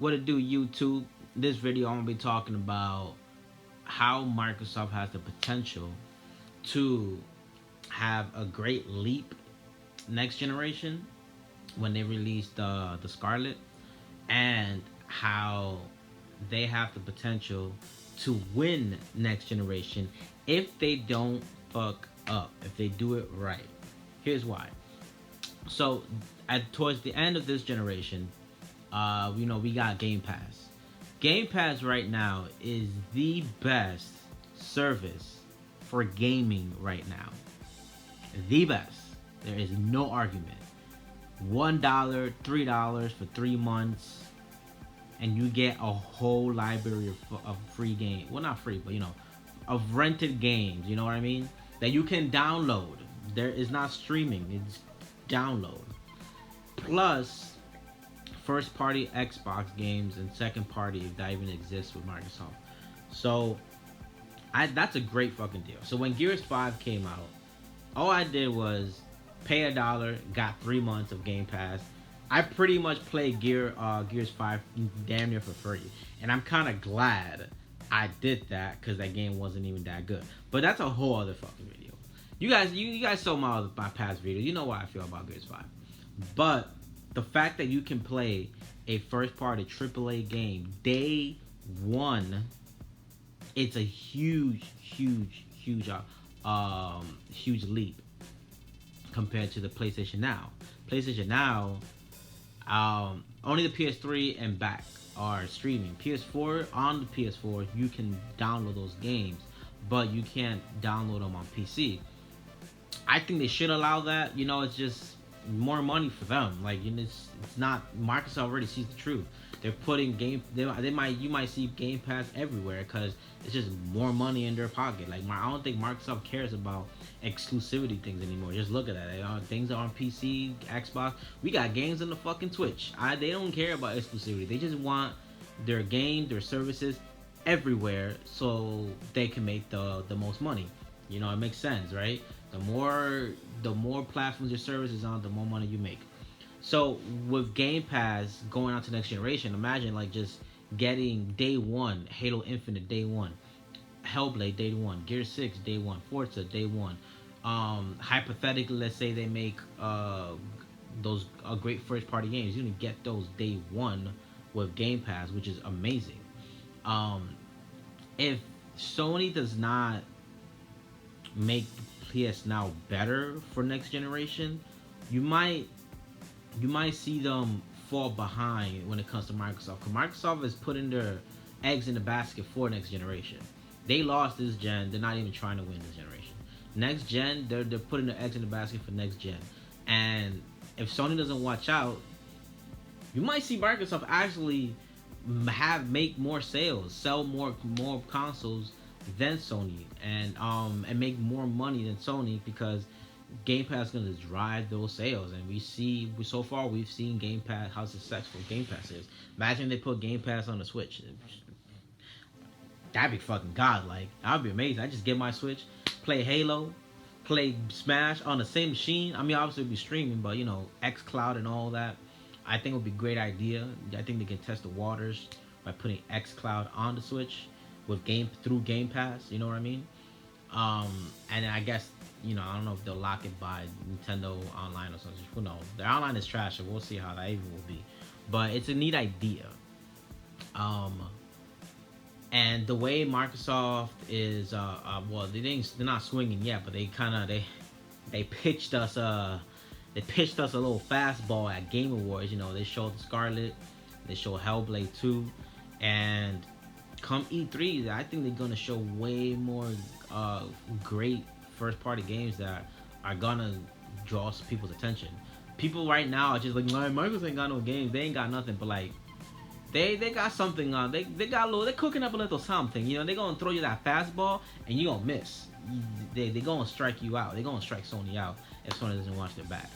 What it do, YouTube? This video I'm gonna be talking about how Microsoft has the potential to have a great leap next generation when they release the Scarlet, and how they have the potential to win next generation if they don't fuck up, if they do it right. Here's why. So, towards the end of this generation, we got Game Pass. Game Pass right now is the best service for gaming right now. The best. There is no argument. $1, $3 for 3 months, and you get a whole library of free games. Well, not free, but of rented games. You know what I mean? That you can download. There is not streaming. It's download. Plus, first party Xbox games and second party, if that even exists with Microsoft. So, that's a great fucking deal. So when Gears 5 came out, all I did was pay $1, got 3 months of Game Pass. I pretty much played Gears 5 damn near for free, and I'm kind of glad I did that because that game wasn't even that good. But that's a whole other fucking video. You guys saw my past video. You know what I feel about Gears 5. But the fact that you can play a first party AAA game day one, it's a huge leap compared to the PlayStation Now. PlayStation Now, only the PS3 and back are streaming. PS4, on the PS4, you can download those games, but you can't download them on PC. I think they should allow that. It's just more money for them. Like, it's not. Microsoft already sees the truth. They're putting you might see Game Pass everywhere because it's just more money in their pocket. Like, I don't think Microsoft cares about exclusivity things anymore. Just look at that. Things are on PC, Xbox. We got games on the fucking Twitch. They don't care about exclusivity. They just want their game, their services everywhere so they can make the most money. It makes sense, right? The more platforms your service is on, the more money you make. So with Game Pass going on to next generation, imagine like just getting day one, Halo Infinite day one, Hellblade day one, Gear 6 day one, Forza day one. Hypothetically, let's say they make those great first party games. You can get those day one with Game Pass, which is amazing. If Sony does not make PS Now better for next generation, you might see them fall behind when it comes to Microsoft. Because Microsoft is putting their eggs in the basket for next generation. They lost this gen. They're not even trying to win this generation. Next gen, they're putting their eggs in the basket for next gen. And if Sony doesn't watch out, you might see Microsoft actually make more sales, sell more consoles than Sony, and make more money than Sony, because Game Pass is going to drive those sales. And we've seen Game Pass, how successful Game Pass is. Imagine they put Game Pass on the Switch. That'd be fucking godlike. That'd be amazing. I just get my Switch, play Halo, play Smash on the same machine. I mean, obviously it'd be streaming, but xCloud and all that, I think it would be a great idea. I think they can test the waters by putting xCloud on the Switch through Game Pass. You know what I mean? And I guess I don't know if they'll lock it by Nintendo Online or something. Who knows? Their online is trash, so we'll see how that even will be. But it's a neat idea. And the way Microsoft is, they're not swinging yet, but they pitched us a little fastball at Game Awards. They showed the Scarlet, they showed Hellblade 2, and come E3, I think they're gonna show way more great first-party games that are gonna draw people's attention. People right now are just like, Microsoft ain't got no games, they ain't got nothing, but like, they got something on. They got they're cooking up a little something. They're gonna throw you that fastball and you gonna miss. They gonna strike you out. They gonna strike Sony out if Sony doesn't watch their back.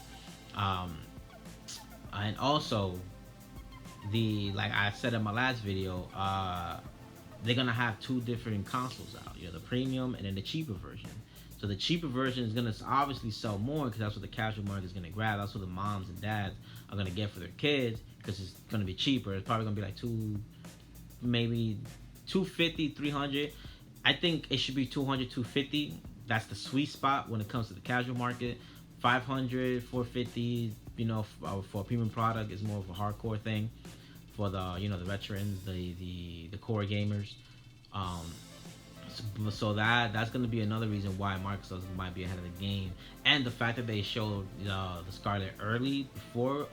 And also, like I said in my last video, they're gonna have two different consoles out. The premium and then the cheaper version. So the cheaper version is gonna obviously sell more because that's what the casual market is gonna grab. That's what the moms and dads are gonna get for their kids, because it's gonna be cheaper. It's probably gonna be like maybe 250, 300. I think it should be 200, 250. That's the sweet spot when it comes to the casual market. 500, 450. For a premium product is more of a hardcore thing for the veterans, the core gamers. Um, so that's going to be another reason why Microsoft might be ahead of the game, and the fact that they showed the Scarlet early before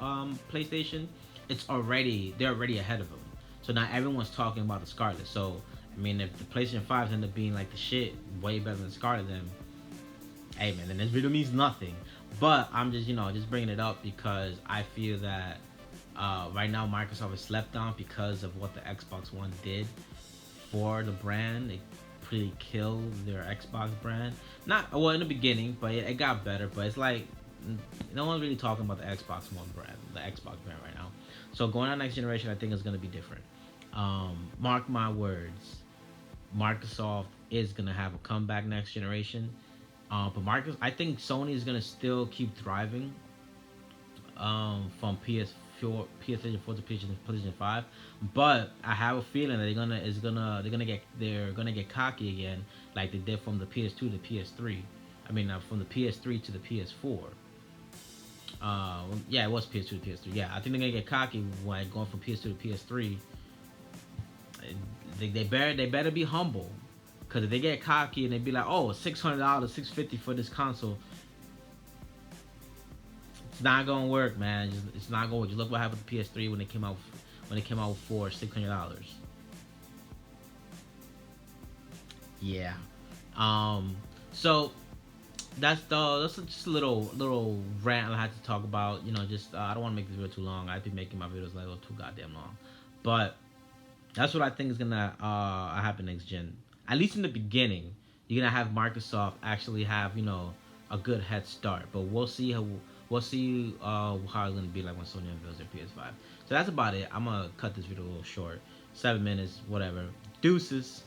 PlayStation, they're already ahead of them. So now everyone's talking about the Scarlet. So I mean, if the PlayStation 5 end up being like the shit, way better than Scarlet, then hey man, then this video means nothing. But I'm just bringing it up because I feel that right now Microsoft is slept on because of what the Xbox One did for the brand. It pretty killed their Xbox brand. Not well in the beginning, but it got better. But it's like no one's really talking about the Xbox One brand, the Xbox brand right now. So going on next generation, I think is going to be different. Mark my words, Microsoft is going to have a comeback next generation. But I think Sony is going to still keep thriving from PS4 to PlayStation 5. But I have a feeling that they're gonna get cocky again, like they did from the PS2 to PS3. I mean, from the PS3 to the PS4. Yeah, it was PS2 to PS3. Yeah, I think they're gonna get cocky when going from PS2 to PS3. They better be humble, because if they get cocky and they be like, oh, $600, $650 for this console, it's not gonna work, man. It's not gonna work. Just look what happened to PS3 when it came out for $600. Yeah. So that's just a little rant I had to talk about. Just I don't want to make this video too long. I've been making my videos like too goddamn long, but that's what I think is gonna happen next gen. At least in the beginning, you're gonna have Microsoft actually have a good head start. But we'll see how it's gonna be like when Sony unveils their PS5. So that's about it. I'm gonna cut this video a little short, 7 minutes, whatever. Deuces.